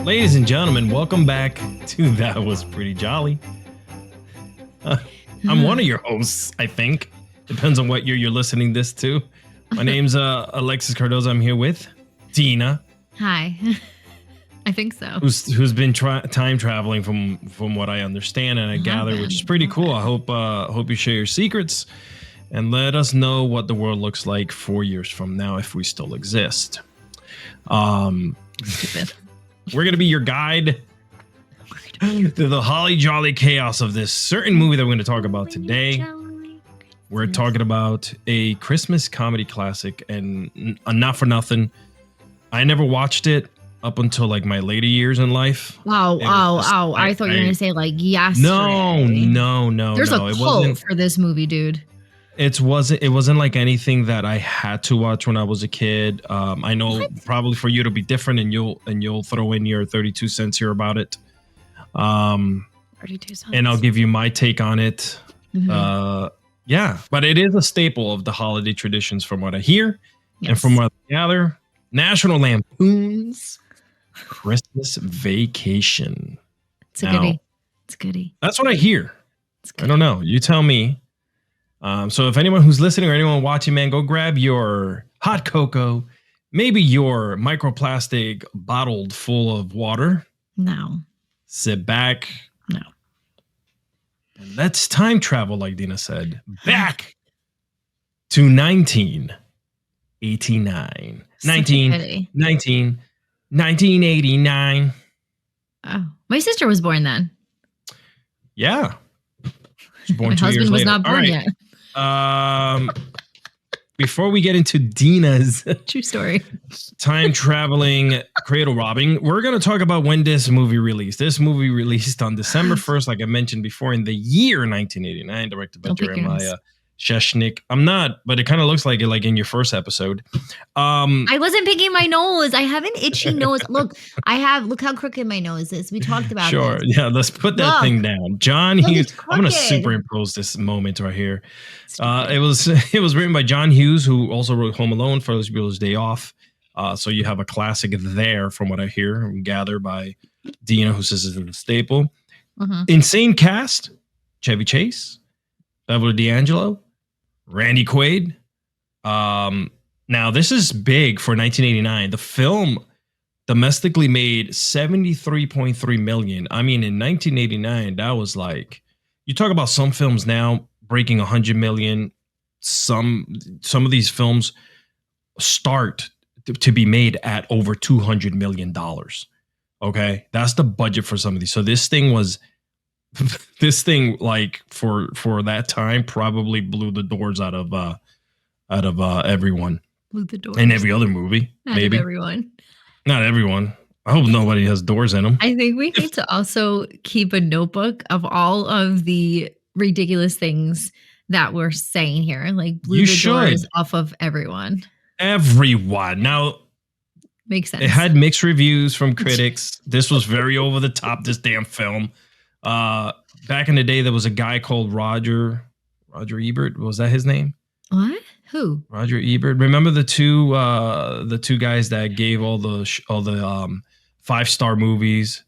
Ladies and gentlemen, welcome back to That Was Pretty Jolly. I'm one of your hosts, I think. Depends on what year you're listening this to. My name's Alexis Cardozo. I'm here with Deana. Hi. I think so. Who's been time traveling from what I understand and I gather, which is pretty cool. I hope you share your secrets and let us know what the world looks like 4 years from now if we still exist. We're going to be your guide through the holly jolly chaos of this certain movie that we're going to talk about today. We're talking about a Christmas comedy classic, and not for nothing, I never watched it up until like my later years in life. Wow. I thought you were going to say like yesterday. No. There's a cult for this movie, dude. It wasn't like anything that I had to watch when I was a kid. I know probably for you it'll be different, and you'll throw in your 32 cents here about it. 32 cents. And I'll give you my take on it. Mm-hmm. Yeah, but it is a staple of the holiday traditions from what I hear and from what I gather. National Lampoon's Christmas Vacation. It's a goodie. It's a goodie. That's what I hear. I don't know. You tell me. So if anyone who's listening or anyone watching, man, go grab your hot cocoa, maybe your microplastic bottled full of water. No. Sit back. No. And let's time travel, like Deana said, back to 1989. 1989. Oh, my sister was born then. Yeah. She was born my 2 years husband was later. not born yet. Before we get into Deana's true story time traveling cradle robbing, we're going to talk about when this movie released. This movie released on December 1st, like I mentioned before, in the year 1989, directed by Jeremiah Sheshnik. I'm not, but it kind of looks like it, like in your first episode. I wasn't picking my nose. I have an itchy nose. Look how crooked my nose is. We talked about Sure. this. Yeah, let's put that thing down. John Hughes. I'm going to superimpose this moment right here. It was written by John Hughes, who also wrote Home Alone, Ferris Bueller's Day Off. So you have a classic there, from what I hear and gather by Deana, who says it's a staple. Insane cast: Chevy Chase, Beverly D'Angelo, Randy Quaid. Now this is big for 1989. The film domestically made $73.3 million. I mean, in 1989, that was like, you talk about some films now breaking 100 million. Some of these films start to be made at over $200 million. Okay, that's the budget for some of these. So this thing like for that time probably blew the doors out of everyone. Blew the doors. In every other movie, maybe everyone. Not everyone. I hope nobody has doors in them. I think we need to also keep a notebook of all of the ridiculous things that we're saying here, like blew the doors off of everyone. Everyone. Now, makes sense. It had mixed reviews from critics. This was very over the top, this damn film. Back in the day, there was a guy called Roger Ebert. Was that his name? What? Who? Roger Ebert. Remember the two guys that gave all the 5-star movies?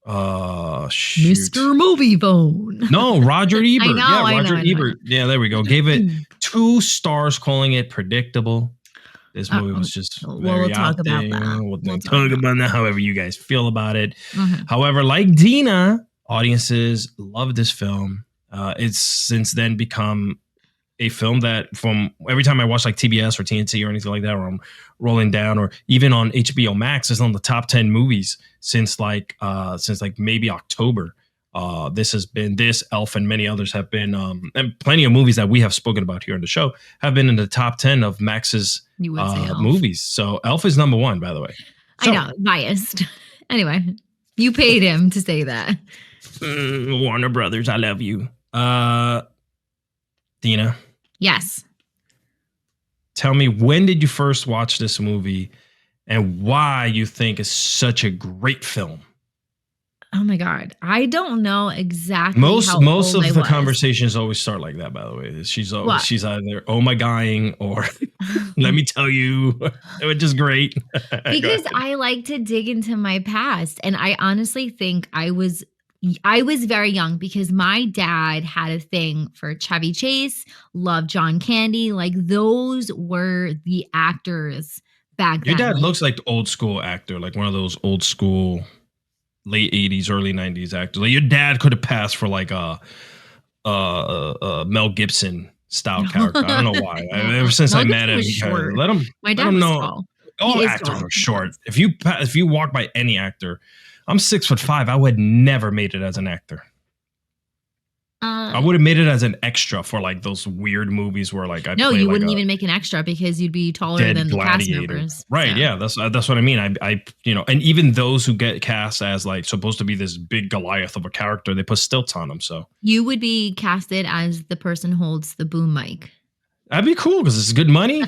Mr. Movie Phone. No, Roger Ebert. Roger Ebert. Yeah, there we go. Gave it 2 stars, calling it predictable. This movie was just we'll talk about that. We'll talk about that, however you guys feel about it. However, like Deana, audiences love this film. It's since then become a film that, from every time I watch like TBS or TNT or anything like that, or I'm rolling down, or even on HBO Max, it's on the top 10 movies since maybe October. This has been Elf and many others have been, and plenty of movies that we have spoken about here on the show have been in the top 10 of Max's movies. So Elf is number 1, by the way. So, I know, biased. Anyway, you paid him to say that. Warner Brothers, I love you. Deana. Yes. Tell me, when did you first watch this movie and why you think it's such a great film? Oh my God. I don't know exactly Most how most old I of the was. conversations always start like that. By the way, What? she's either oh my guying or let me tell you, which is great. Go Because ahead. I like to dig into my past, and I honestly think I was very young because my dad had a thing for Chevy Chase, loved John Candy, like those were the actors back Your then. dad Like looks like the old school actor, like one of those old school late '80s, early '90s actors. Like your dad could have passed for like a Mel Gibson style character. I don't know why. Ever since I Mel met Gibson him, was short. let My dad him was know. tall. All He is actors tall. are short. If you walk by any actor, I'm 6'5". I would never made it as an actor. I Uh, would have made it as an extra for like those weird movies where like I no, play you like wouldn't a even make an extra because you'd be taller dead than the cast gladiator. members. Right? So Yeah, that's what I mean. I and even those who get cast as like supposed to be this big Goliath of a character, they put stilts on them. So you would be casted as the person who holds the boom mic. that'd be cool because it's good money.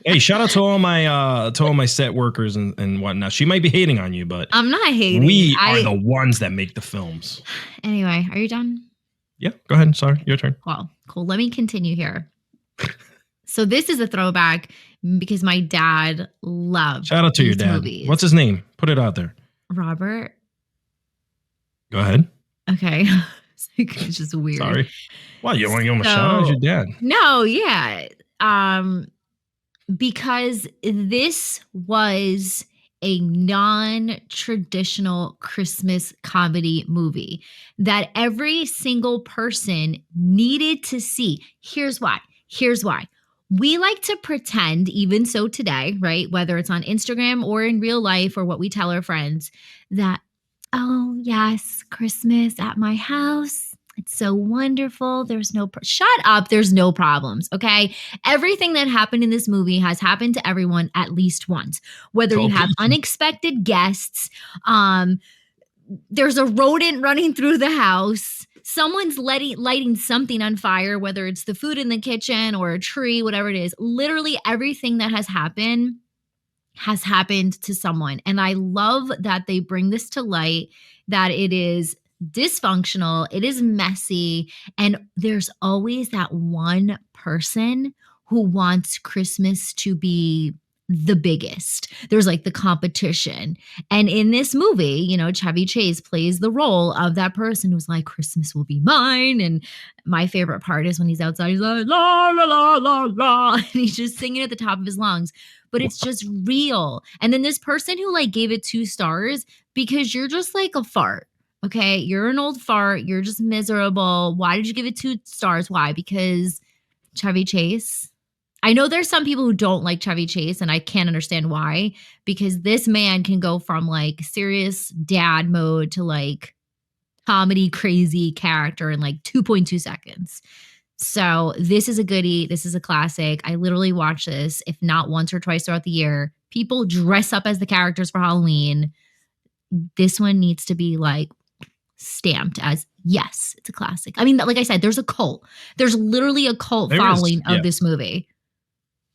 Hey, shout out to all my set workers and whatnot. She might be hating on you, but I'm not hating. we are the ones that make the films. Anyway, are you done? Yeah, go ahead. Sorry, your turn. Well, cool. Let me continue here. So this is a throwback because my dad loved Shout out to your these dad. movies. What's his name? Put it out there. Robert. Go ahead. Okay. It's just weird. Sorry. Well, you want to shout out your dad? No, yeah. Because this was a non-traditional Christmas comedy movie that every single person needed to see. Here's why. Here's why. We like to pretend, even so today, right? Whether it's on Instagram or in real life or what we tell our friends, that, oh, yes, Christmas at my house. It's so wonderful. There's no, shut up. There's no problems. Okay. Everything that happened in this movie has happened to everyone at least once, whether you have unexpected guests, there's a rodent running through the house. Someone's lighting something on fire, whether it's the food in the kitchen or a tree, whatever it is. Literally everything that has happened to someone. And I love that they bring this to light, that it is dysfunctional, it is messy, and there's always that one person who wants Christmas to be the biggest. There's like the competition. And in this movie, Chevy Chase plays the role of that person who's like, Christmas will be mine. And my favorite part is when he's outside, he's like, la, la, la, la, la. And he's just singing at the top of his lungs. But it's just real. And then this person who like gave it 2 stars because you're just like a fart. Okay. You're an old fart. You're just miserable. Why did you give it 2 stars? Why? Because Chevy Chase. I know there's some people who don't like Chevy Chase, and I can't understand why, because this man can go from like serious dad mode to like comedy crazy character in like 2.2 seconds. So this is a goodie. This is a classic. I literally watch this, if not once or twice throughout the year. People dress up as the characters for Halloween. This one needs to be like stamped as, yes, it's a classic. I mean, like I said, there's a cult. There's literally a cult following of this movie.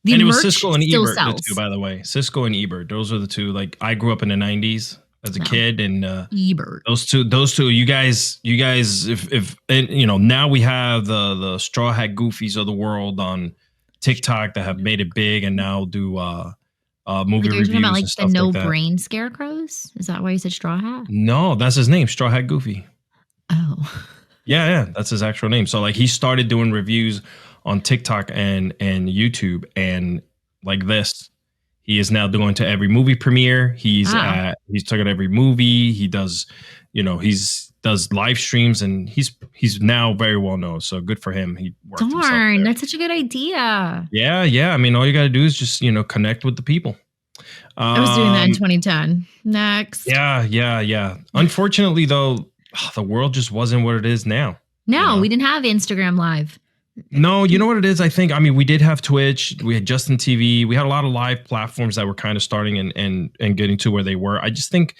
And it was Siskel and Ebert, the two, by the way. Siskel and Ebert. Those are the two. Like I grew up in the 90s as a kid, and Ebert. Those two. You guys. If and, now we have the Straw Hat Goofies of the world on TikTok that have made it big and now do movie reviews about, like, and stuff the no like that. brain scarecrows. Is that why you said Straw Hat? No, that's his name, Straw Hat Goofy. Oh, yeah, that's his actual name. So like he started doing reviews on TikTok and YouTube, and like this, he is now going to every movie premiere. He's talking every movie. He does, does live streams, and he's now very well known. So good for him. He worked himself there. That's such a good idea. Yeah. I mean, all you got to do is just connect with the people. I was doing that in 2010. Next. Yeah. Unfortunately, though, the world just wasn't what it is now. No, we didn't have Instagram Live. No, you know what it is? I think, we did have Twitch. We had Justin TV. We had a lot of live platforms that were kind of starting and getting to where they were. I just think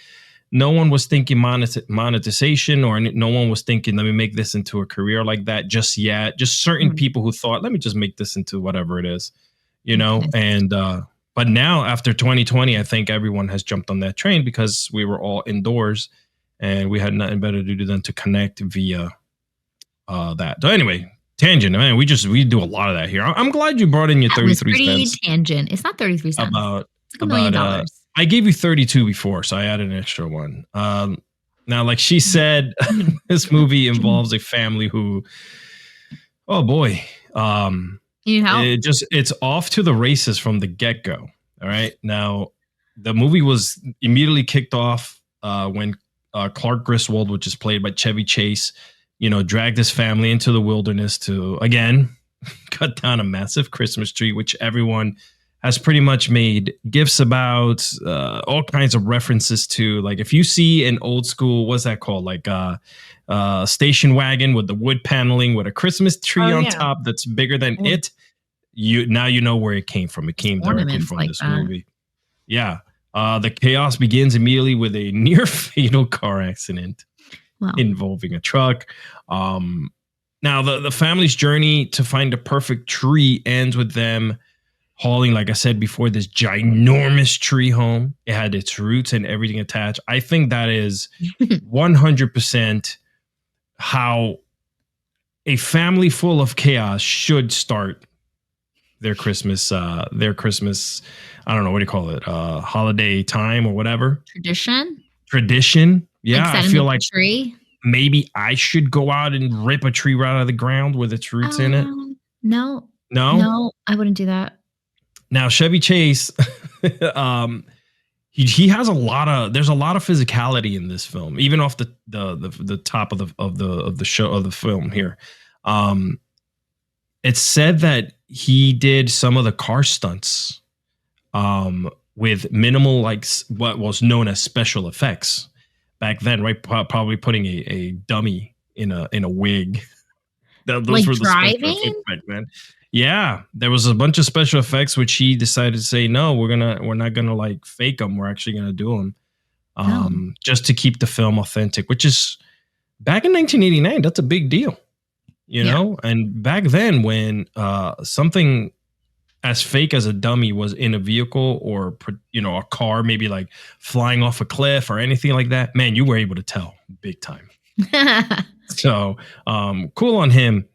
no one was thinking monetization, or no one was thinking, let me make this into a career like that just yet. Just certain people who thought, let me just make this into whatever it is, and, but now after 2020, I think everyone has jumped on that train because we were all indoors and we had nothing better to do than to connect via that. So anyway, tangent, man. We do a lot of that here. I'm glad you brought in your That was 33 pretty cents tangent. It's not 33 cents. about It's like $1 million. I gave you 32 before, so I added an extra one. Now, like she said, this movie involves a family who, oh boy, you know, it's off to the races from the get-go. All right. Now, the movie was immediately kicked off when Clark Griswold, which is played by Chevy Chase, dragged his family into the wilderness to, again, cut down a massive Christmas tree, which everyone has pretty much made gifs about, all kinds of references to. Like, if you see an old school, what's that called? Like station wagon with the wood paneling with a Christmas tree on top that's bigger than it. You know where it came from. It came directly from like this movie. Yeah. The chaos begins immediately with a near fatal car accident involving a truck. Now, the family's journey to find the perfect tree ends with them hauling, like I said before, this ginormous tree home. It had its roots and everything attached. I think that is 100% how a family full of chaos should start their Christmas, I don't know, what do you call it? Holiday time or whatever. Tradition. Yeah. Like I feel like tree. Maybe I should go out and rip a tree right out of the ground with its roots in it. No, I wouldn't do that. Now, Chevy Chase, he has there's a lot of physicality in this film, even off the top of the film here. It's said that he did some of the car stunts with minimal, like what was known as special effects back then, right? Probably putting a dummy in a wig. Those like were the driving? Special effects back then. Yeah, there was a bunch of special effects which he decided to say no, we're not gonna like fake them. We're actually gonna do them, just to keep the film authentic. Which is back in 1989. That's a big deal, you know. And back then, when something as fake as a dummy was in a vehicle or a car, maybe like flying off a cliff or anything like that, man, you were able to tell big time. So cool on him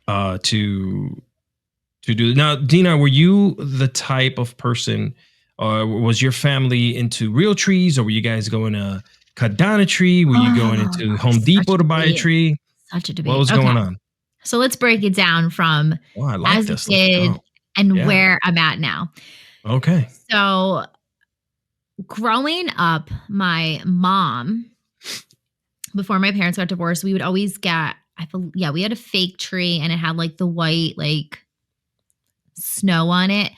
to do. Now, Deana, were you the type of person, or was your family into real trees, or were you guys going to cut down a tree? Were you going into Home Depot to buy a tree? Such a debate. What was going on? So let's break it down from as a kid and where I'm at now. Okay. So growing up, my mom, before my parents got divorced, we would always get, we had a fake tree and it had like the white, like snow on it.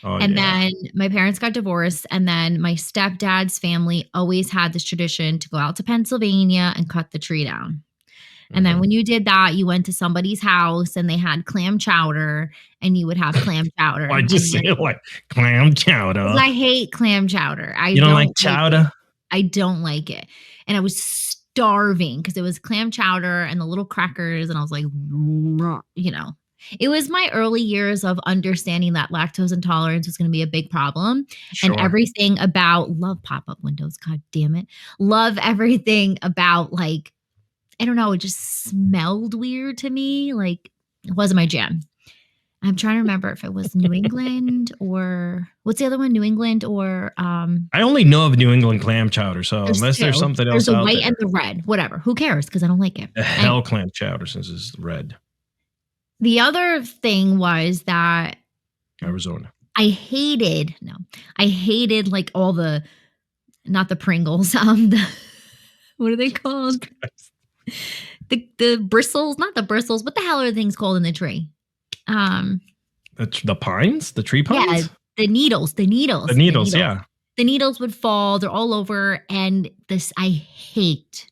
Then my parents got divorced, and then my stepdad's family always had this tradition to go out to Pennsylvania and cut the tree down. And then when you did that, you went to somebody's house and they had clam chowder, and you would have clam chowder. Why'd you say it like clam chowder? I hate clam chowder. You don't like chowder? I don't like it. And I was starving because it was clam chowder and the little crackers. And I was like, it was my early years of understanding that lactose intolerance was going to be a big problem. Sure. And everything about love pop-up windows. God damn it. Love everything about, like, I don't know. It just smelled weird to me. Like, it wasn't my jam. I'm trying to remember if it was New England or what's the other one? New England or I only know of New England clam chowder. So unless there's something else out there. There's the white and the red. Whatever. Who cares? Because I don't like it. The hell clam chowder since it's red. The other thing was that Arizona. I hated like all the, not the Pringles, what are they called? The bristles, not the bristles. What the hell are the things called in the tree? The pines, the tree pines. Yeah, the needles. The needles. Yeah. The needles would fall. They're all over, and this I hate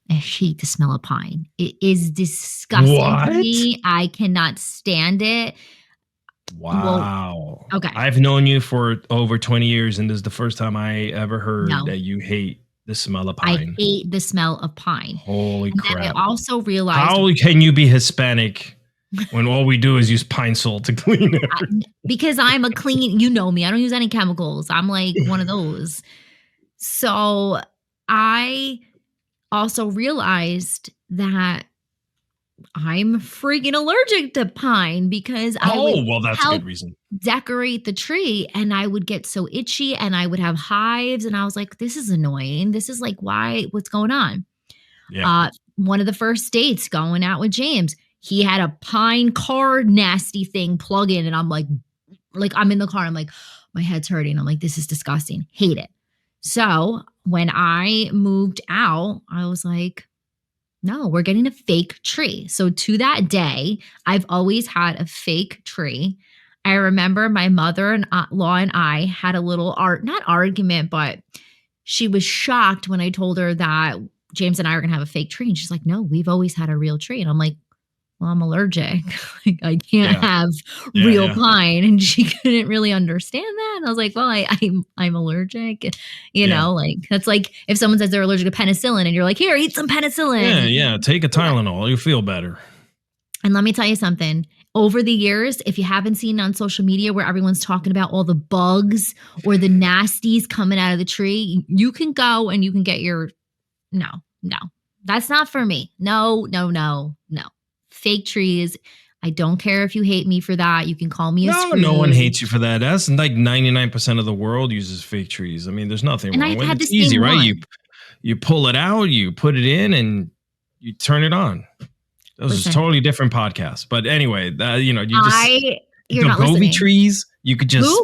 the smell of pine. It is disgusting to me. I cannot stand it. Wow. Well, okay. I've known you for over 20 years, and this is the first time I ever heard that you hate the smell of pine. I hate the smell of pine. Holy crap. And I also realized... How can you be Hispanic when all we do is use pine salt to clean it? Because I'm a clean... You know me. I don't use any chemicals. I'm like one of those. So I also realized that I'm freaking allergic to pine because I would well, that's a help good reason. decorate the tree and I would get so itchy and I would have hives and I was like, this is annoying. This is like, why? What's going on? Yeah. One of the first dates going out with James, he had a pine car nasty thing plug in and I'm like I'm in the car. I'm like, my head's hurting. I'm like, this is disgusting. Hate it. So when I moved out, I was like, no, we're getting a fake tree. So to that day, I've always had a fake tree. I remember my mother-in-law and I had a little not argument, but she was shocked when I told her that James and I are going to have a fake tree. And she's like, no, we've always had a real tree. And I'm like, well, I'm allergic. Like, I can't have real pine. And she couldn't really understand that. And I was like, well, I'm allergic. You know, like that's like if someone says they're allergic to penicillin and you're like, here, eat some penicillin. Yeah. Take a Tylenol. You'll feel better. And let me tell you something. Over the years, if you haven't seen on social media where everyone's talking about all the bugs or the nasties coming out of the tree, you can go and you can get your no, that's not for me. No. Fake trees. I don't care if you hate me for that. You can call me a Scrooge. No one hates you for that. That's like 99% of the world uses fake trees. I mean, there's nothing wrong with it. It's easy, right? You pull it out, you put it in, and you turn it on. Those are totally different podcasts. But anyway, you just you're not Gobi listening. trees, you could just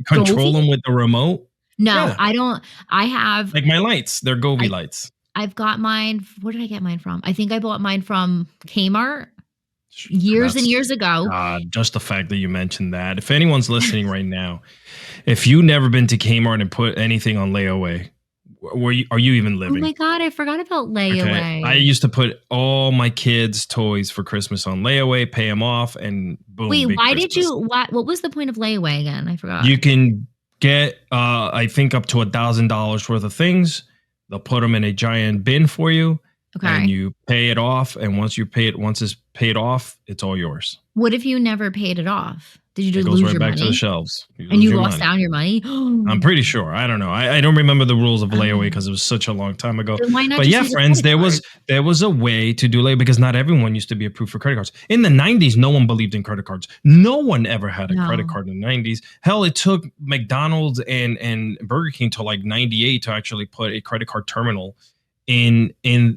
control them with the remote. No, I don't. I have like my lights. They're Gobi lights. I've got mine. Where did I get mine from? I think I bought mine from Kmart years and years ago. Just the fact that you mentioned that. If anyone's listening right now, if you've never been to Kmart and put anything on layaway, are you even living? Oh my God, I forgot about layaway. Okay. I used to put all my kids' toys for Christmas on layaway, pay them off, and boom. Wait, why Christmas. Did you? What was the point of layaway again? I forgot. You can get, I think, up to $1,000 worth of things. They'll put them in a giant bin for you. Okay. And you pay it off. And once it's paid off, it's all yours. What if you never paid it off? Did you just lose your money? It goes right back to the shelves. And you lost down your money? I'm pretty sure. I don't know. I don't remember the rules of layaway because it was such a long time ago. Then why not but yeah, friends, there was a way to do layaway because not everyone used to be approved for credit cards. In the 90s, no one believed in credit cards. No one ever had a credit card in the 90s. Hell, it took McDonald's and Burger King till like 98 to actually put a credit card terminal in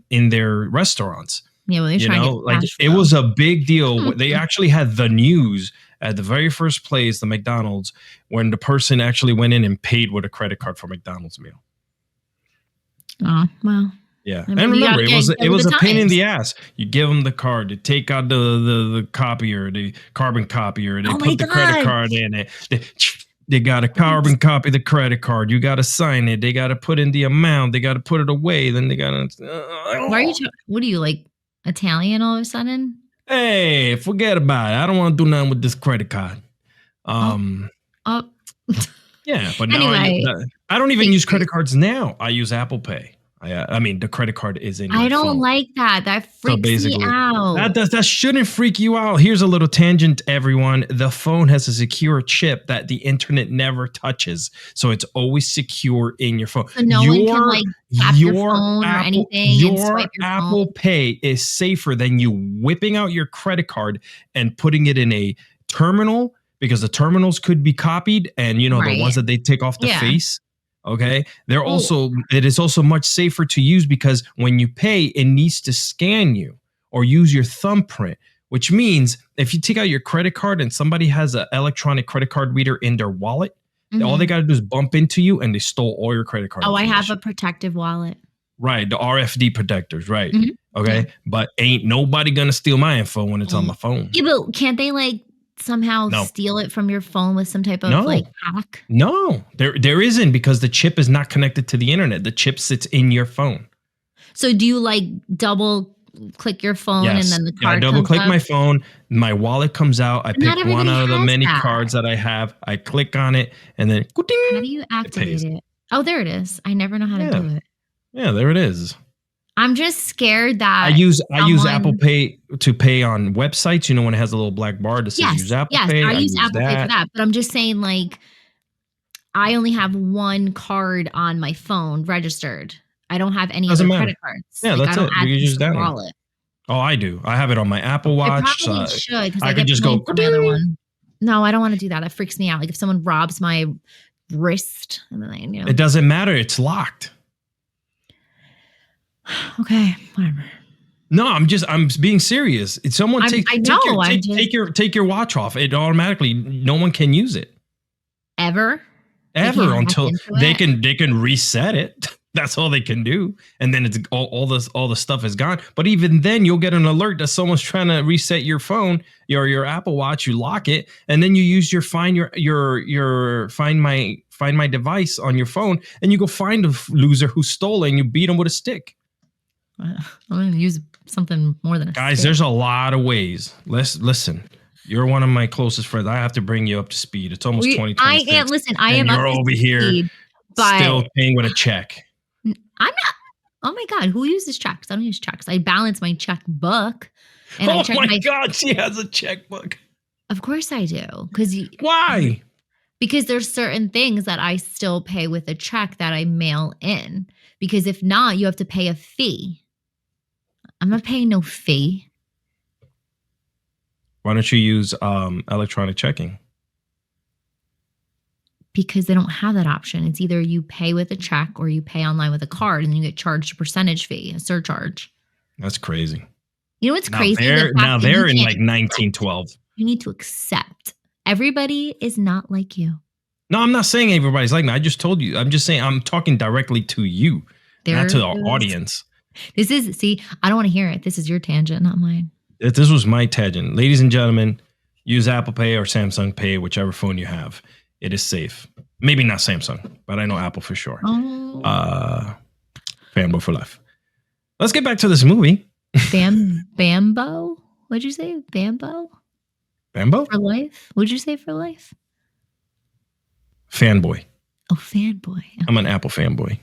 their restaurants. Yeah, well, they're trying to get like it was a big deal. They actually had the news at the very first place, the McDonald's, when the person actually went in and paid with a credit card for McDonald's meal. Oh, well. Yeah. And remember, it was a pain in the ass. You give them the card, you take out the copier, the carbon copier, they put the credit card in it. They got to carbon copy the credit card. You got to sign it. They got to put in the amount. They got to put it away. Then they got to. Why are you? What are you, like Italian all of a sudden? Hey, forget about it. I don't want to do nothing with this credit card. Yeah, but now anyway, I don't even use credit cards now. I use Apple Pay. I mean, the credit card is in your I don't phone. Like that. That freaks me out. That shouldn't freak you out. Here's a little tangent, everyone. The phone has a secure chip that the internet never touches. So it's always secure in your phone. So no one can like tap your phone or anything your and swipe your Apple phone? Pay is safer than you whipping out your credit card and putting it in a terminal because the terminals could be copied and, the ones that they take off the face. Okay. It is also much safer to use because when you pay, it needs to scan you or use your thumbprint, which means if you take out your credit card and somebody has an electronic credit card reader in their wallet, all they got to do is bump into you and they stole all your credit card. Oh, I have a protective wallet. Right. The RFD protectors. Right. Mm-hmm. Okay. Yeah. But ain't nobody going to steal my info when it's on my phone. Yeah, but can't they somehow steal it from your phone with some type of hack? No, there isn't because the chip is not connected to the internet. The chip sits in your phone. So do you double click your phone and then the card I double click my phone, my wallet comes out, I pick one out of the many cards that I have, I click on it and then how do you activate it? Oh, there it is. I never know how to do it. Yeah, there it is. I'm just scared that I use Apple Pay to pay on websites. When it has a little black bar that says use Apple Pay. I use Apple Pay for that. But I'm just saying, I only have one card on my phone registered. I don't have any Doesn't other matter. credit cards. Yeah, Like, I that's don't it. You can access use the that one. wallet. Oh, I do. I have it on my Apple I Watch. probably should because I I could get just go. points on my other one. No, I don't want to do that. That freaks me out. Like if someone robs my wrist and then It doesn't matter. It's locked. Okay, whatever. No, I'm being serious. If someone take your watch off, it automatically, no one can use it ever until they can reset it. That's all they can do, and then it's all the stuff is gone. But even then, you'll get an alert that someone's trying to reset your phone, your Apple Watch. You lock it, and then you use your find my device on your phone, and you go find a loser who stole it, and you beat him with a stick. I'm going to use something more than a Guys, stick. there's a lot of ways. Listen. You're one of my closest friends. I have to bring you up to speed. It's almost 2026. I am you're over here still paying with a check. I'm not. Oh my God, who uses checks? I don't use checks. I balance my checkbook. And oh my God, she has a checkbook. Of course I do. Why? Because there's certain things that I still pay with a check that I mail in. Because if not, you have to pay a fee. I'm not paying no fee. Why don't you use electronic checking? Because they don't have that option. It's either you pay with a check or you pay online with a card and you get charged a percentage fee, a surcharge. That's crazy. You know what's crazy? They're in like 1912. You need to accept. Everybody is not like you. No, I'm not saying everybody's like me. I just told you. I'm just saying I'm talking directly to you, not to the audience. I don't want to hear it. This is your tangent, not mine. This was my tangent. Ladies and gentlemen, use Apple Pay or Samsung Pay, whichever phone you have. It is safe. Maybe not Samsung, but I know Apple for sure. Oh. Fanboy for life. Let's get back to this movie. Bambo? What'd you say? Bambo? Bambo? For life? What'd you say for life? Fanboy. Oh, fanboy. Okay. I'm an Apple fanboy.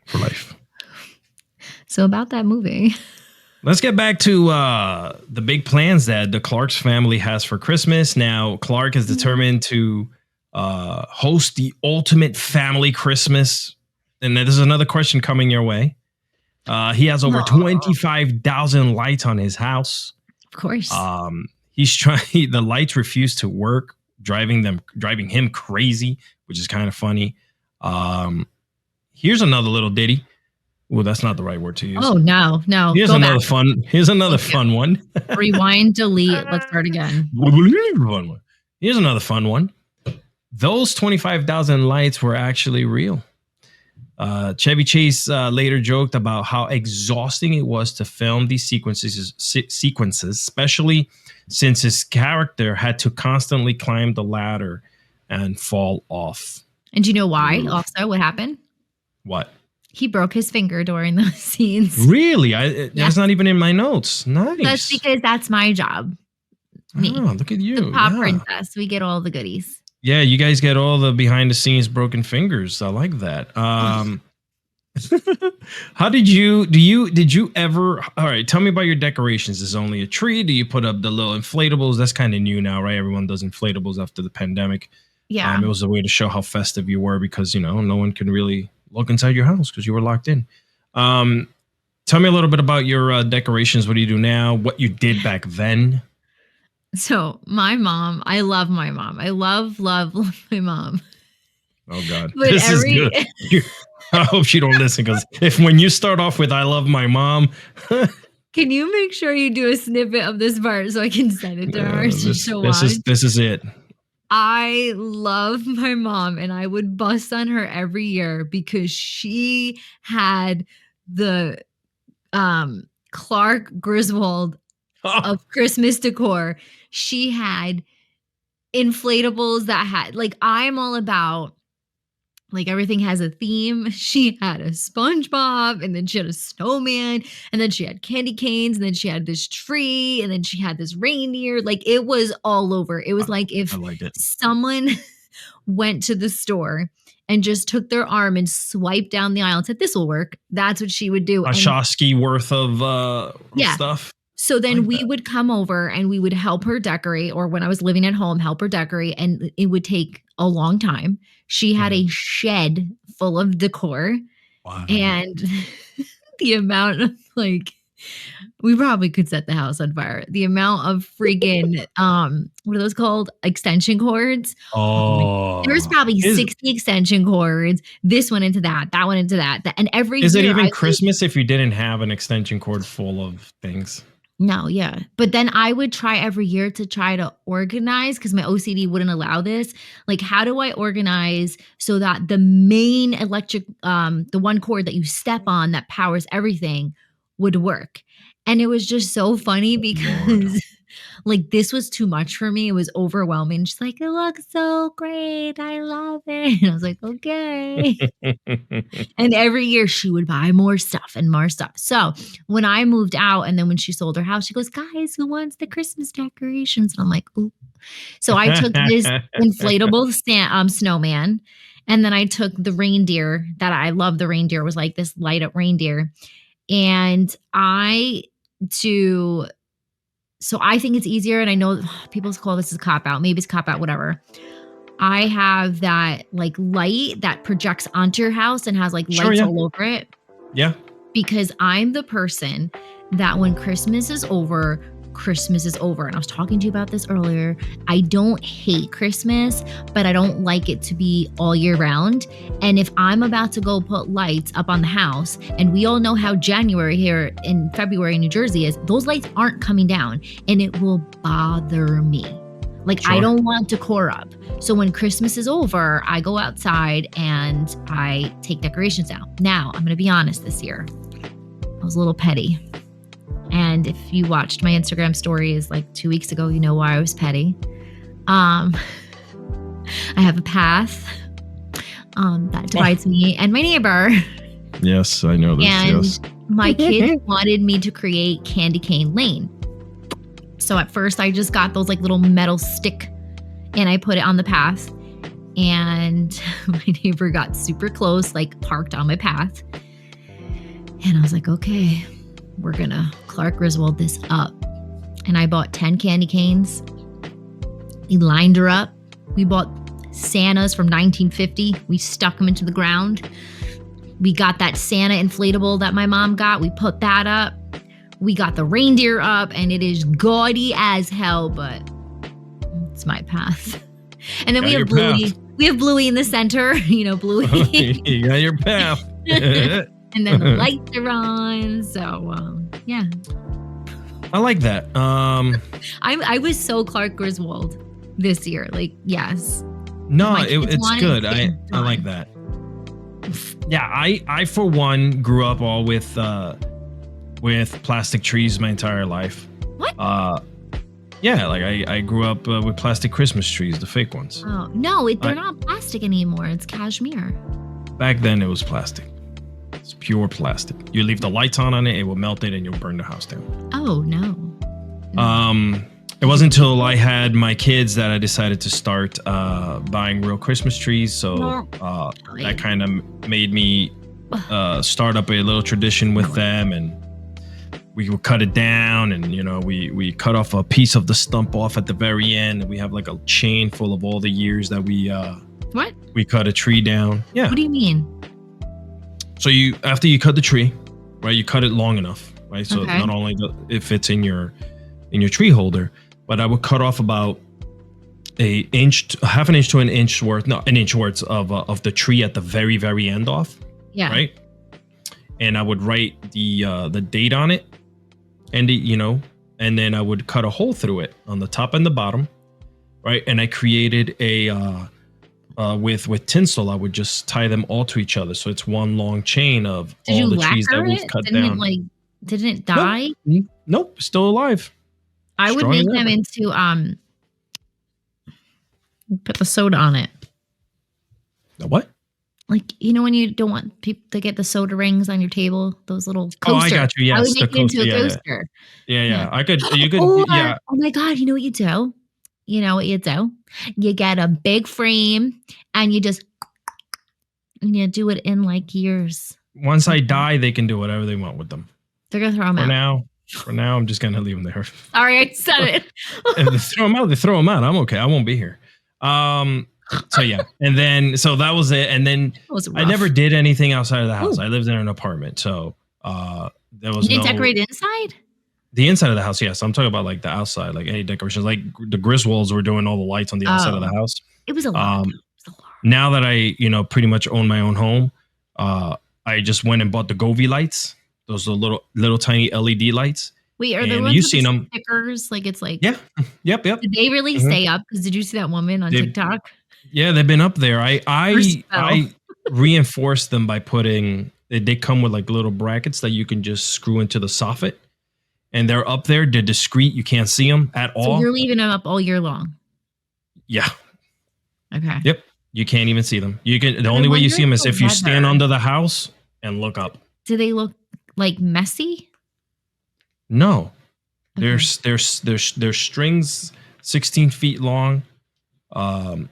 For life. So about that movie. Let's get back to the big plans that the Clark's family has for Christmas. Now, Clark is determined to host the ultimate family Christmas. And this is another question coming your way. He has over 25,000 lights on his house. Of course. He's trying. The lights refuse to work, driving him crazy, which is kind of funny. Here's another little ditty. Well, that's not the right word to use. Oh, no. Here's another fun one. Rewind, delete. Let's start again. Here's another fun one. Those 25,000 lights were actually real. Chevy Chase later joked about how exhausting it was to film these sequences, especially since his character had to constantly climb the ladder and fall off. And do you know why? Also, what happened? What? He broke his finger during those scenes. Really? That's not even in my notes. Nice. That's because that's my job. Me. Oh, look at you. The pop princess. We get all the goodies. Yeah, you guys get all the behind the scenes broken fingers. I like that. How did you ever, all right, tell me about your decorations. Is it only a tree? Do you put up the little inflatables? That's kind of new now, right? Everyone does inflatables after the pandemic. Yeah. It was a way to show how festive you were because, no one can really look inside your house because you were locked in. Tell me a little bit about your decorations. What do you do now? What you did back then? So my mom, I love my mom. I love my mom. Oh God, this is good. I hope she don't listen because when you start off with "I love my mom," can you make sure you do a snippet of this part so I can send it to her? This is it. I love my mom, and I would bust on her every year because she had the Clark Griswold of Christmas decor. She had inflatables that had I'm all about everything has a theme. She had a SpongeBob, and then she had a snowman, and then she had candy canes, and then she had this tree, and then she had this reindeer. It was all over. It was if someone went to the store and just took their arm and swiped down the aisle and said, "This will work." That's what she would do. A Shosky worth of stuff. So then we would come over and we would help her decorate, or when I was living at home, help her decorate. And it would take a long time. She had a shed full of decor, Wow. And the amount of like we probably could set the house on fire. The amount of freaking what are those called? Extension cords. Oh my there's Oh, probably 60 extension cords. This went into that went into that. And every is it year I even would Christmas if you didn't have an extension cord full of things? no, yeah. But then I would try every year to try to organize because my OCD wouldn't allow this. Like, how do I organize so that the main electric, the one cord that you step on that powers everything would work? And it was just so funny Lord. because like this was too much for me. It was overwhelming. She's like, it looks so great. I love it. And I was like, okay. And every year she would buy more stuff and more stuff. So when I moved out and then when she sold her house, she goes, guys, who wants the Christmas decorations? And I'm like, ooh. So I took this inflatable snowman and then I took the reindeer that I love. The reindeer was like this light up reindeer. And so I think it's easier. And I know people call this a cop out. Maybe it's cop out, whatever. I have that like light that projects onto your house and has like lights all over it. Yeah. Because I'm the person that when Christmas is over, Christmas is over. And I was talking to you about this earlier. I don't hate Christmas, but I don't like it to be all year round. And if I'm about to go put lights up on the house, and we all know how January here in February in New Jersey is, those lights aren't coming down and it will bother me. Like, sure. I don't want decor up. So when Christmas is over, I go outside and I take decorations down. Now, I'm going to be honest this year. I was a little petty. And if you watched my Instagram stories like 2 weeks ago, you know why I was petty. I have a path that divides me and my neighbor. Yes, I know this. And yes. My kids wanted me to create Candy Cane Lane. So at first I just got those like little metal stick and I put it on the path. And my neighbor got super close, like parked on my path. And I was like, okay, we're gonna Clark Griswold this up. And I bought 10 candy canes. We lined her up. We bought Santas from 1950. We stuck them into the ground. We got that Santa inflatable that my mom got. We put that up. We got the reindeer up, and it is gaudy as hell, but it's my path. And then we have Bluey. Path. We have Bluey in the center, you know, Bluey. You got your path. And then the lights are on. So, yeah. I like that. I was so Clark Griswold this year. Like, yes. No, it's good. I like that. Yeah, I for one grew up all with plastic trees my entire life. What? Yeah, like I grew up with plastic Christmas trees, the fake ones. Oh no, they're not plastic anymore. It's cashmere. Back then, it was plastic. It's pure plastic. You leave the lights on it, it will melt it, and you'll burn the house down. Oh no. It wasn't until I had my kids that I decided to start buying real Christmas trees. So that kind of made me start up a little tradition with them, and we would cut it down, and you know we cut off a piece of the stump off at the very end, and we have like a chain full of all the years that we cut a tree down. Yeah. What do you mean? So after you cut the tree, right? You cut it long enough, right? So not only it fits in your tree holder, but I would cut off about half an inch to an inch worth of the tree at the very, very end off. Yeah. Right. And I would write the date on it, and and then I would cut a hole through it on the top and the bottom, right? And I created with tinsel. I would just tie them all to each other, so it's one long chain of all the trees that we've cut down. Didn't it die? Nope, still alive. I would make them into put the soda on it. The what? Like, you know when you don't want people to get the soda rings on your table, those little coasters. Oh, I got you. Yes, I would make it into a coaster. Yeah. You could. Yeah. Oh my God! You know what you do? You get a big frame and you do it in like years. Once I die, they can do whatever they want with them. They're gonna throw them out. For now, I'm just gonna leave them there. Sorry, I said it. If they throw them out, I'm okay. I won't be here. So yeah, and then so that was it, and then It was I never rough. did anything outside of the house. Ooh. I lived in an apartment, so there You was didn't no decorate inside? the inside of the house. Yes, I'm talking about like the outside, like any decorations. Like the Griswolds were doing all the lights on the outside of the Oh, house. it was a lot, though. Um, It was a lot. Now that I pretty much own my own home, I just went and bought the Govee lights. Those are little tiny LED lights, Wait, are the and ones you've with the seen them. stickers? Like, it's like Yeah, yep. did they really Mhm. stay up? Because did you see that woman on They TikTok? Yeah, they've been up there. Her spell. I reinforced them by putting. They come with like little brackets that you can just screw into the soffit, and they're up there. They're discreet. You can't see them at So you're all. leaving them up all year long? Yeah. Okay. Yep. You can't even see them. You can. The But I only way you wonder see if them is the if you stand weather under the house and look up. do they look, like, messy? No, Okay. there's strings 16 feet long, um,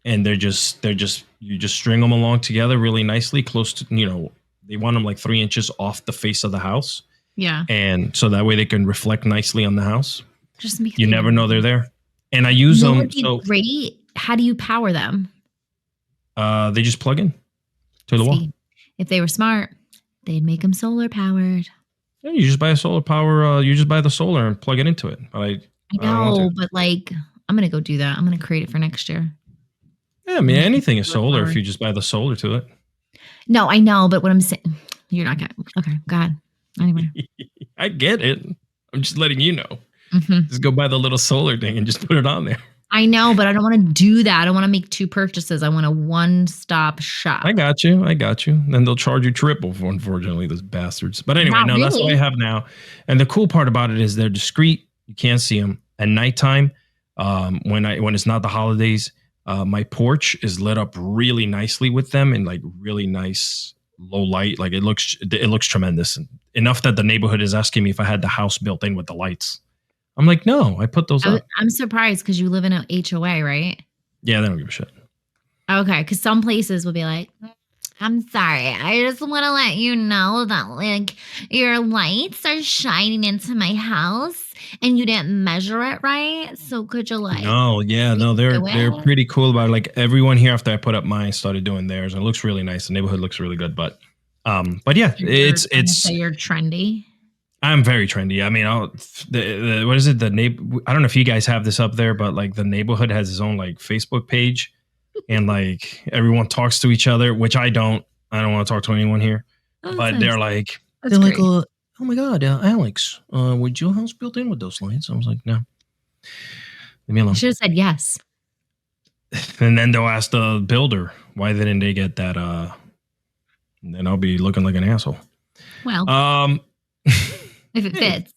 and they're just you just string them along together really nicely, close to they want them like 3 inches off the face of the house, Yeah. and so that way they can reflect nicely on the house. Just makes You me never know wonder. they're there, and I You use know what them would be great? How do you power them? they just plug in to the wall. See, if they were smart, they'd make them solar powered. Yeah, you just buy a solar power. You just buy the solar and plug it into it. But I I don't want to. know, but, like, I'm gonna go do that. I'm gonna create it for next year. Yeah, I mean Make it anything is solar solar if powered. you just buy the solar to it. No, I know, but what I'm saying you're not gonna okay, go ahead. Anyway. I get it. I'm just letting you know. Mhm. Just go buy the little solar thing and just put it on there. I know, but I don't wanna do that. I don't wanna make 2 purchases. I want a one-stop shop. I got you. I got you. Then they'll charge you triple for unfortunately those bastards. But anyway, Not no, that's what I really. have now. And the cool part about it is they're discreet. You can't see them at nighttime. When it's not the holidays, my porch is lit up really nicely with them in like really nice low light. Like it looks tremendous. Enough that the neighborhood is asking me if I had the house built in with the lights. I'm like, no, I put those up. I'm surprised because you live in a HOA, right? Yeah, they don't give a shit. Okay, because some places will be like, I'm sorry. I just want to let you know that, like, your lights are shining into my house and you didn't measure it right. So could you, like, No, yeah, no, redo they're it? pretty cool about it. Like everyone here after I put up mine started doing theirs, and it looks really nice. The neighborhood looks really good, but yeah, So you're trying to it's say you're trendy. I'm very trendy. I mean, what is it? I don't know if you guys have this up there, but like the neighborhood has its own like Facebook page, and like everyone talks to each other, which I don't. I don't want to talk to anyone here, Oh, that's but nice. That's they're like, great. oh my god, Alex, would your house built in with those lights? I was like, no, leave me You alone. should have said yes. And then they'll ask the builder why didn't they get that. And then I'll be looking like an asshole. Well, Um, if it fits.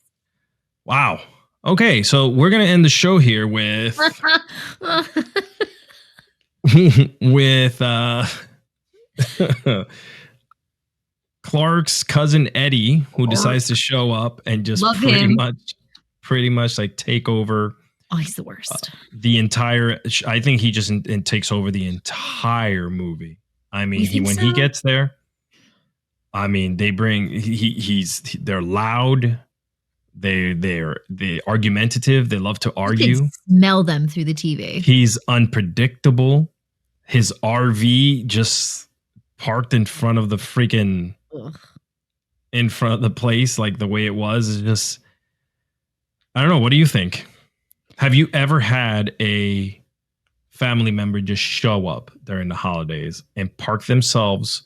wow. Okay, so we're gonna end the show here with with Clark's cousin Eddie, who decides to show up and just Love him. pretty much like take over Oh, he's the worst. the entire. I think he just takes over the entire movie. I mean, You think when so? he gets there, I mean, they bring they're loud. They're argumentative. They love to You argue. can smell them through the TV. He's unpredictable. His RV just parked in front of the freaking Ugh. in front of the place, like the way it was, is just. I don't know. What do you think? Have you ever had a family member just show up during the holidays and park themselves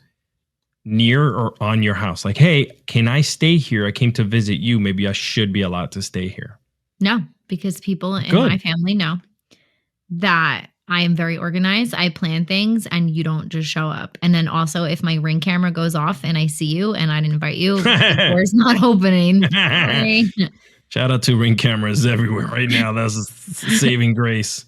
near or on your house? Like, hey, can I stay here? I came to visit you. Maybe I should be allowed to stay here. No, because people in Good. my family know that I am very organized. I plan things and you don't just show up. And then also, if my Ring camera goes off and I see you and I didn't invite you, the door's not opening. Sorry. Shout out to Ring cameras everywhere right now. That's a saving grace.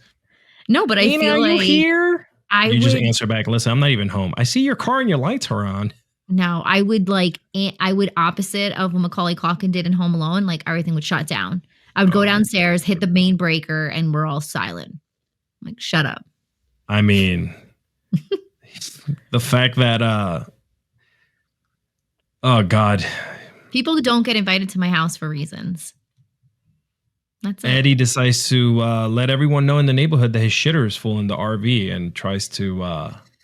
No, but I Nina, feel are you like here? I You just would answer back. Listen, I'm not even home. I see your car and your lights are on. no, I would like I would opposite of what Macaulay Culkin did in Home Alone, like everything would shut down. I would go downstairs, hit the main breaker, and we're all silent. I'm like, shut up. I mean, the fact that oh God. People don't get invited to my house for reasons. That's it. Eddie decides to let everyone know in the neighborhood that his shitter is full in the RV and tries to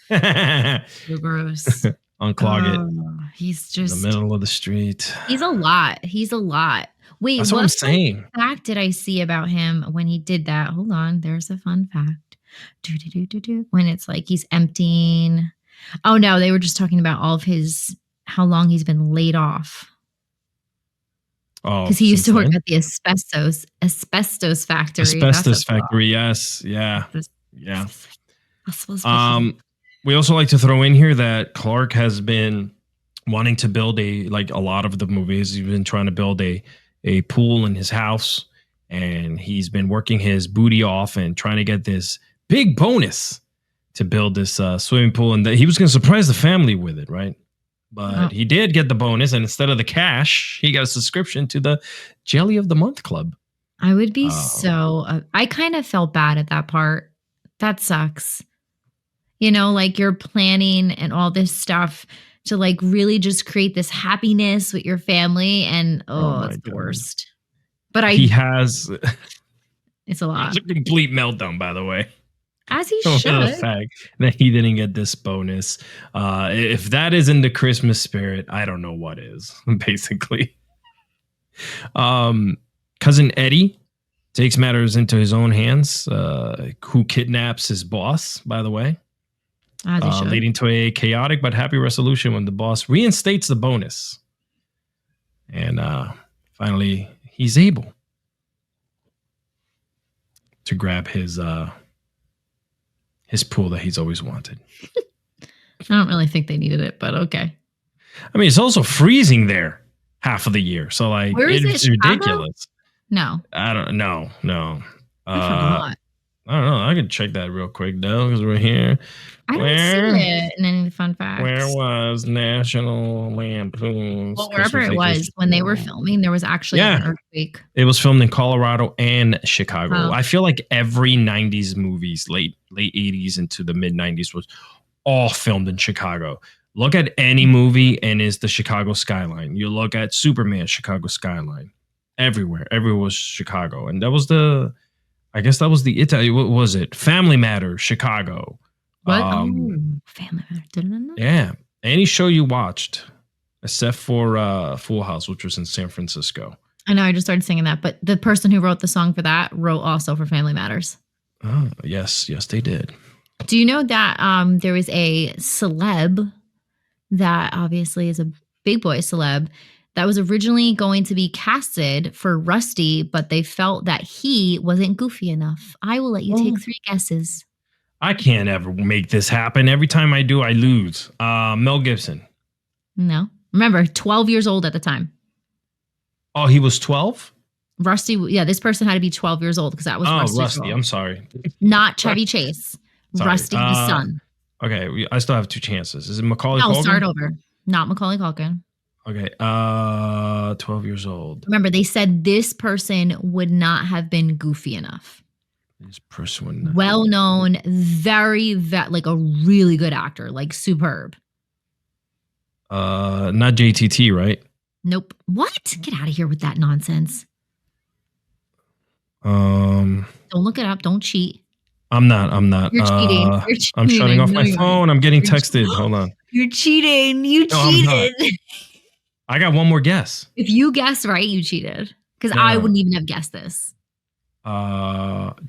So gross. unclog it Oh, he's in the just middle of the street. he's a lot. He's a lot. Wait, That's what I'm what fun saying. fact did I see about him when he did that? Hold on, there's a fun fact. Do, do, do, do, do. When it's like he's emptying. Oh no, they were just talking about all of his how long he's been laid off. Oh, Because he used since to work then? at the asbestos factory. That's a Asbestos factory, yes. Yeah. Yeah. Um, we also like to throw in here that Clark has been wanting to build a lot of the movies. He's been trying to build a pool in his house, and he's been working his booty off and trying to get this big bonus to build this swimming pool, and he was going to surprise the family with it, right? But he did get the bonus, and instead of the cash, he got a subscription to the Jelly of the Month Club. I would be I kind of felt bad at that part. That sucks. You know, like you're planning and all this stuff to like really just create this happiness with your family, and it's the worst. But he has it's a lot. It's a complete meltdown, by the way. As he should. The fact that he didn't get this bonus. If that isn't the Christmas spirit, I don't know what is, basically. Cousin Eddie takes matters into his own hands, who kidnaps his boss, by the way. Leading to a chaotic but happy resolution when the boss reinstates the bonus. And finally, he's able to grab his pool that he's always wanted. I don't really think they needed it, but okay. I mean, it's also freezing there half of the year. So, like, it's ridiculous. No. I don't know. No. I forgot. I don't know. I can check that real quick, though, because we're here. I didn't see it in any fun facts. Where was National Lampoon? Well, wherever it was, when they were filming, there was actually an earthquake. It was filmed in Colorado and Chicago. I feel like every 90s movies, late 80s into the mid 90s, was all filmed in Chicago. Look at any movie and it's the Chicago skyline. You look at Superman, Chicago skyline. Everywhere was Chicago. And that was I guess that was the Italy. What was it? Family Matters, Chicago. What? Family Matters. Yeah. Any show you watched, except for Full House, which was in San Francisco. I know. I just started singing that. But the person who wrote the song for that wrote also for Family Matters. Oh, yes. Yes, they did. Do you know that there was a celeb that obviously is a big boy celeb that was originally going to be casted for Rusty, but they felt that he wasn't goofy enough? I will let you take 3 guesses. I can't ever make this happen. Every time I do, I lose. Mel Gibson. No. Remember, 12 years old at the time. Oh, he was 12? Rusty, yeah, this person had to be 12 years old because that was Rusty. I'm sorry. Not Chevy Chase. Sorry. Rusty, the son. Okay, I still have 2 chances. Is it Macaulay Culkin? No, start over. Not Macaulay Culkin. Okay, 12 years old. Remember, they said this person would not have been goofy enough. This person. Well-known, like a really good actor, like superb. Not JTT, right? Nope. What? Get out of here with that nonsense. Don't look it up. Don't cheat. I'm not. You're cheating. I'm shutting off my phone. I'm getting texted. Hold on. You're cheating. You cheated. I got one more guess. If you guess right, you cheated. Because I wouldn't even have guessed this.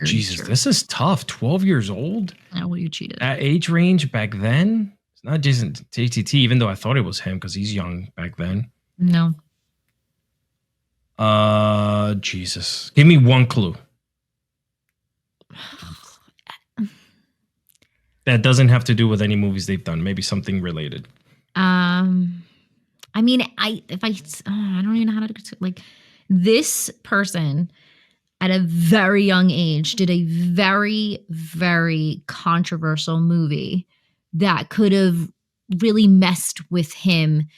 Jesus, this is tough. 12 years old? No, well, you cheated. At age range back then? It's not Jason JTT, even though I thought it was him because he's young back then. No. Jesus. Give me one clue. That doesn't have to do with any movies they've done. Maybe something related. I mean, I don't even know how to, like, this person at a very young age did a very, very controversial movie that could have really messed with him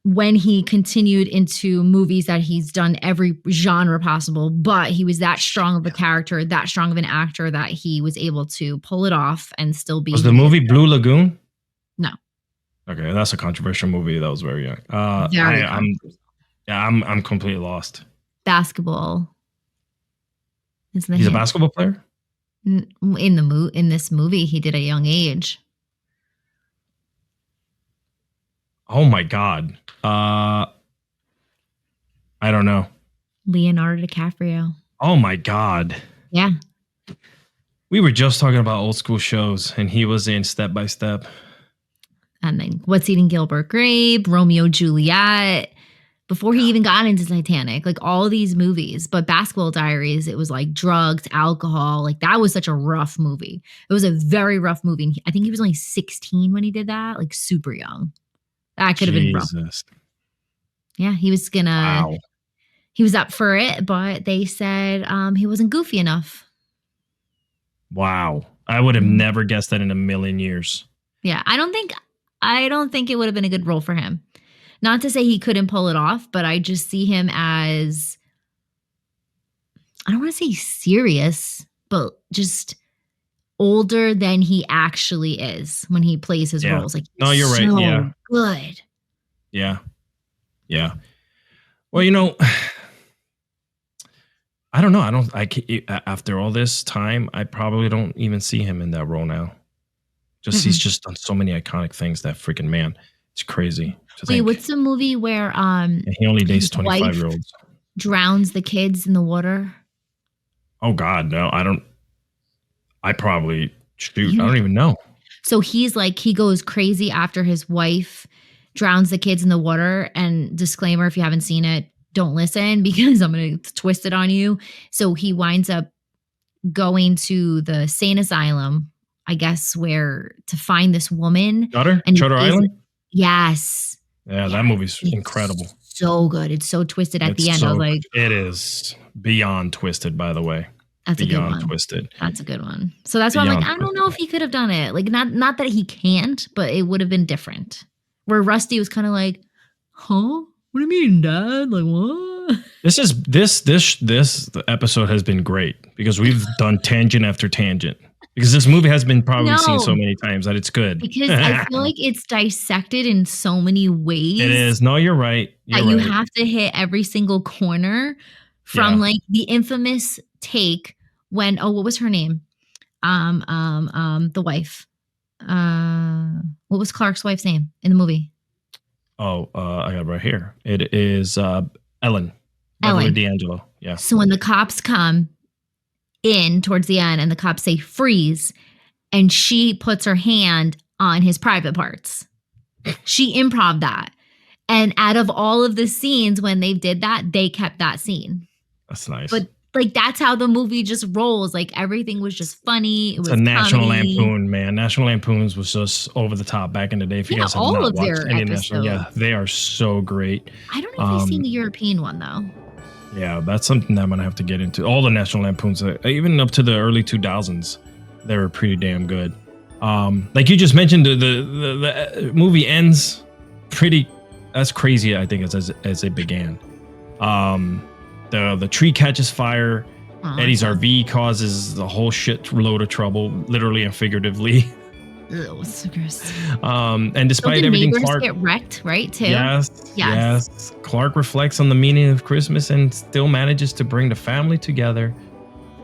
when he continued into movies that he's done every genre possible, but he was that strong of a character, that strong of an actor that he was able to pull it off and still be. Was the movie Blue Lagoon? No. Okay, that's a controversial movie that was very young. I'm completely lost. basketball. Is the He's a hint. basketball player? In this movie, he did at a young age. Oh my God. I don't know. Leonardo DiCaprio. Oh my God. Yeah. We were just talking about old school shows, and he was in Step by Step. And then What's Eating Gilbert Grape, Romeo Juliet, before he even got into Titanic, like all these movies. But Basketball Diaries, it was like drugs, alcohol. Like that was such a rough movie. It was a very rough movie. And I think he was only 16 when he did that, like super young. That could have been rough. Yeah, he was he was up for it, but they said he wasn't goofy enough. Wow. I would have never guessed that in a million years. Yeah, I don't think it would have been a good role for him. Not to say he couldn't pull it off, but I just see him as, I don't want to say serious, but just older than he actually is when he plays his roles. Like, no, you're right. So yeah. Good. Yeah. Yeah. Well, you know, I don't know. After all this time, I probably don't even see him in that role now. He's just done so many iconic things. That freaking man. It's crazy. Wait, what's the movie where he only dates 25-year-olds, drowns the kids in the water? Oh God, no! I probably shoot. I don't even know. So he's like, he goes crazy after his wife drowns the kids in the water. And disclaimer, if you haven't seen it, don't listen because I'm going to twist it on you. So he winds up going to the sane asylum, I guess, to find this woman. Shutter Island? Yes. Yeah, that movie's incredible. So good. It's so twisted at the end. I was like, it is beyond twisted, by the way. That's a good one. Twisted. That's a good one. So that's why I'm like, I don't know if he could have done it. Like, not that he can't, but it would have been different. Where Rusty was kind of like, huh? What do you mean, Dad? Like, what? This episode has been great because we've done tangent after tangent. Because this movie has been probably seen so many times that it's good. Because I feel like it's dissected in so many ways. It is. No, you're right. You have to hit every single corner from like the infamous take when, what was her name? The wife. What was Clark's wife's name in the movie? I got it right here. It is Ellen. Beverly D'Angelo. Yeah. So when the cops come in towards the end and the cops say freeze, and she puts her hand on his private parts. She improv that. And out of all of the scenes when they did that, they kept that scene. That's nice. But like that's how the movie just rolls. Like everything was just funny. It was a National Lampoon, man. National Lampoons was just over the top back in the day. If you guys have not watched any National, they are so great. I don't know if I've seen the European one though. Yeah, that's something that I'm gonna have to get into. All the National Lampoons, even up to the early 2000s, they were pretty damn good. Like you just mentioned, the movie ends pretty. That's crazy. I think as it began. The tree catches fire. Eddie's RV causes a whole shit load of trouble, literally and figuratively. Ew, so gross. And despite everything, Clark get wrecked, right? Too. Yes. Clark reflects on the meaning of Christmas and still manages to bring the family together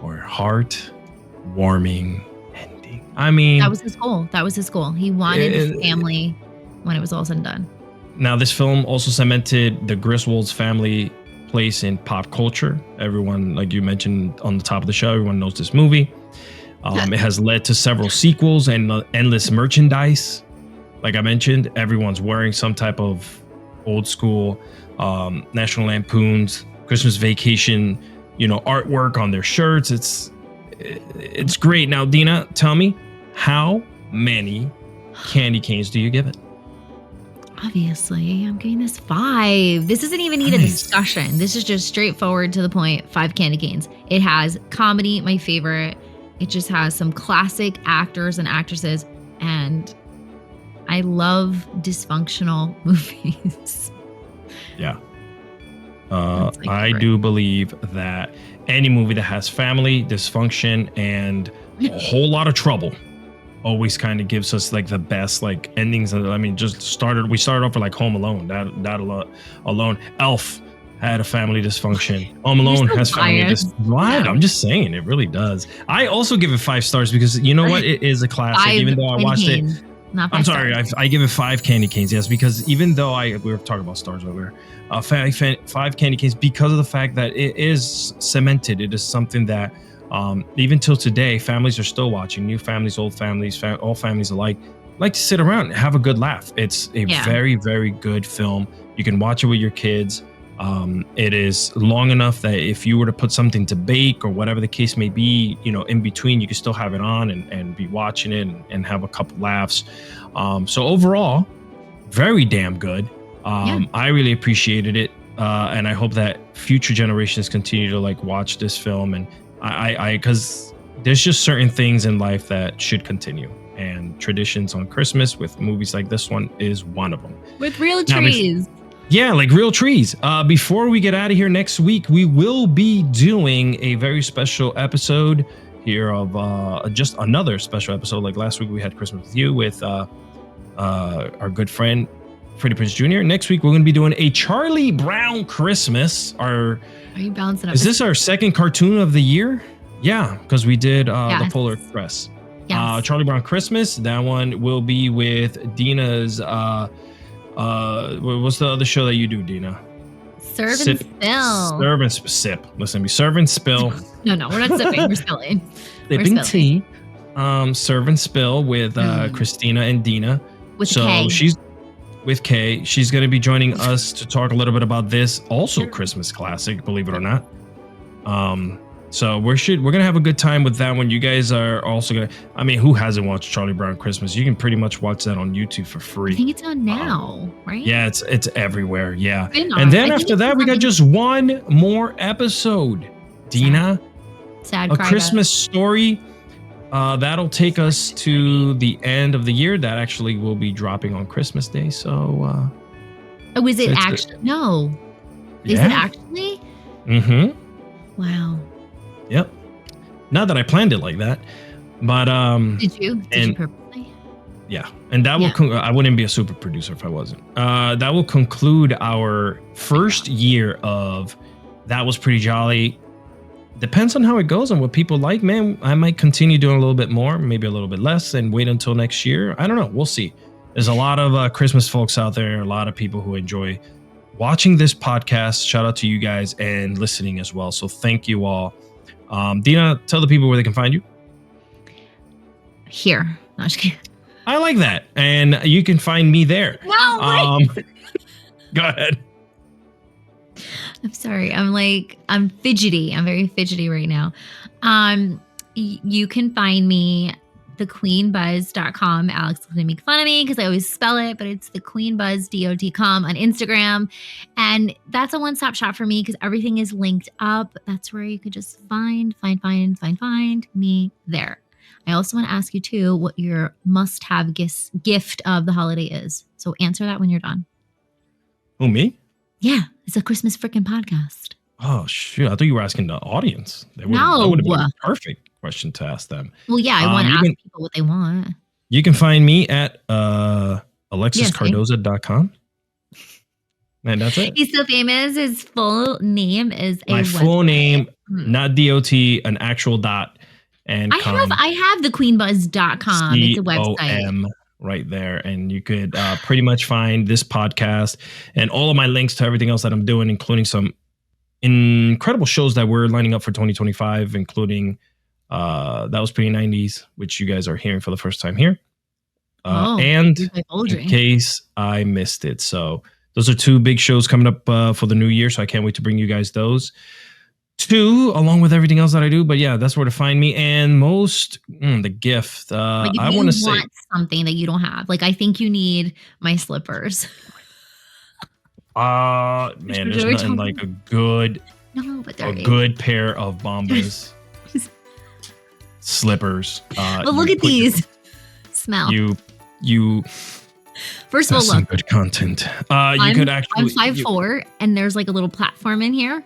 for a heart-warming ending. I mean, that was his goal. He wanted his family when it was all said and done. Now, this film also cemented the Griswolds family place in pop culture. Everyone, like you mentioned on the top of the show, everyone knows this movie. It has led to several sequels and endless merchandise. Like I mentioned, everyone's wearing some type of old school National Lampoon's Christmas Vacation, artwork on their shirts. It's great. Now, Deana, tell me, how many candy canes do you give it? Obviously, I'm giving this 5. This doesn't even need a discussion. This is just straightforward to the point. 5 candy canes. It has comedy, my favorite. It just has some classic actors and actresses, and I love dysfunctional movies. Yeah. I do believe that any movie that has family, dysfunction, and a whole lot of trouble always kind of gives us like the best like endings. I mean, we started off with like Home Alone. That alone. Elf had a family dysfunction. Home Alone so has family biased. What? No. I'm just saying, it really does. I also give it 5 stars because you know what? It is a classic. 5 Even though I watched it, canes, not 5 I'm sorry, stars. I give it 5 candy canes. Yes, because even though we were talking about stars earlier, 5 candy canes because of the fact that it is cemented. It is something that even till today, families are still watching. New families, old families, all families alike like to sit around and have a good laugh. It's a very, very good film. You can watch it with your kids. It is long enough that if you were to put something to bake or whatever the case may be, in between, you can still have it on and be watching it and have a couple laughs. So overall, very damn good. I really appreciated it. And I hope that future generations continue to like watch this film. And because there's just certain things in life that should continue. And traditions on Christmas with movies like this one is one of them. With real trees. Yeah, like real trees. Before we get out of here next week, we will be doing a very special episode here of just another special episode. Like last week, we had Christmas with You with our good friend, Freddie Prinze Jr. Next week, we're going to be doing a Charlie Brown Christmas. Are you bouncing up? Is this our second cartoon of the year? Yeah, because we did the Polar Express. Yes. Charlie Brown Christmas. That one will be with Deana's. What's the other show that you do, Deana? Serve and spill. Serve and sip. Listen to me. Serve and spill. No, we're not sipping. We're spilling. Sipping tea. Serve and spill with Christina and Deana. With K. She's with Kay. She's going to be joining us to talk a little bit about this also Christmas classic, believe it or not. So we're going to have a good time with that one. You guys are also going to, I mean, who hasn't watched Charlie Brown Christmas? You can pretty much watch that on YouTube for free. I think it's on now, right? Yeah, it's everywhere. Yeah. And then after that, we got just one more episode. Deana, Sad a Christmas story. That'll take us to the end of the year. That actually will be dropping on Christmas Day. So, is it actually? No. Is it actually? Mm-hmm. Wow. Yep. Not that I planned it like that, but did you purposely? Yeah, and that will. I wouldn't be a super producer if I wasn't. That will conclude our first year of That Was Pretty Jolly. Depends on how it goes and what people like, man. I might continue doing a little bit more, maybe a little bit less, and wait until next year. I don't know. We'll see. There's a lot of Christmas folks out there, a lot of people who enjoy watching this podcast. Shout out to you guys and listening as well. So thank you all. Deana, tell the people where they can find you. Here. No, just kidding. I like that. And you can find me there. No, go ahead. I'm sorry. I'm fidgety. I'm very fidgety right now. You can find me thequeenbuzz.com. Alex is going to make fun of me because I always spell it, but it's thequeenbuzz.com on Instagram. And that's a one-stop shop for me because everything is linked up. That's where you could just find me there. I also want to ask you too what your must-have gift of the holiday is. So answer that when you're done. Who, me? Yeah, it's a Christmas freaking podcast. Oh, shoot. I thought you were asking the audience. That would have been a perfect question to ask them. Well, yeah, I want to ask people what they want. You can find me at alexiscardoza.com. And that's it. He's so famous. His full name is my full name, not D-O-T, an actual dot. And I have thequeenbuzz.com. It's a website. C-O-M right there. And you could pretty much find this podcast and all of my links to everything else that I'm doing, including some incredible shows that we're lining up for 2025, including That Was Pretty 90s, which you guys are hearing for the first time here. And in case I missed it. So those are 2 big shows coming up for the new year. So I can't wait to bring you guys those 2, along with everything else that I do. But yeah, that's where to find me. And the gift. I want to say something that you don't have. Like, I think you need my slippers. Man, there's nothing like a good pair of Bombas slippers. But look at these. Smell. You. First of all, look. Some good content. You could actually. I'm 5'4", and there's like a little platform in here,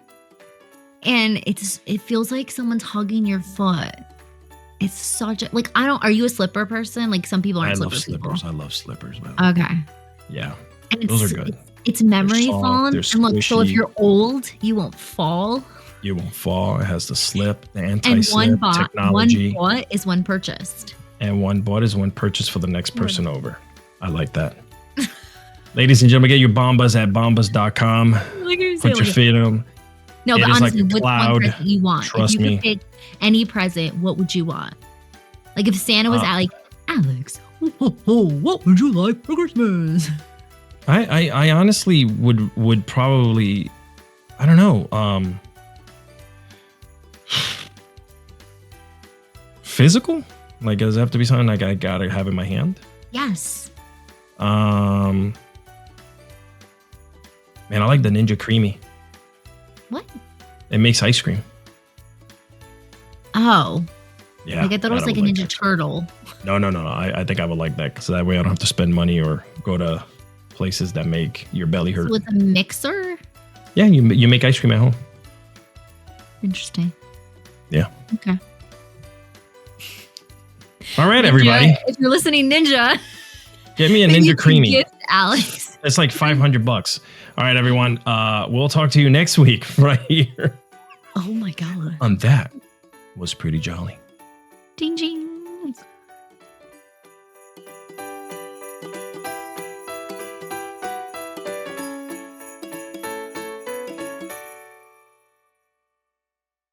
and it feels like someone's hugging your foot. It's such a Are you a slipper person? Like some people aren't slipper people. I love slippers, man. Okay. Yeah. And those are good. It's memory soft, foam. they're And look, so if squishy. you're old, you won't fall. You won't fall. It has the slip, the And anti-slip technology. one bought is one purchased. And one bought is one purchased for the next person over. I like that. Ladies and gentlemen, get your Bombas at bombas.com. Put your feet on them. No, but It is honestly, like a which one cloud. present you want? Trust if you me. could pick any present, what would you want? Like if Santa was like, Alex, what would you like for Christmas? I honestly would probably, I don't know, physical? Like, does it have to be something like I gotta have in my hand? Yes. Man, I like the Ninja Creamy. What? It makes ice cream. Oh. Yeah. Like I thought it was like a Ninja Turtle. No. I think I would like that because that way I don't have to spend money or go to places that make your belly hurt. So with a mixer? Yeah, you make ice cream at home. Interesting. Yeah. Okay. All right, Ninja, everybody. if you're listening, Ninja, Get me a Ninja Creamy. Gift Alex. It's like $500. All right, everyone. We'll talk to you next week right here. Oh my God. On That Was Pretty Jolly. Ding, ding.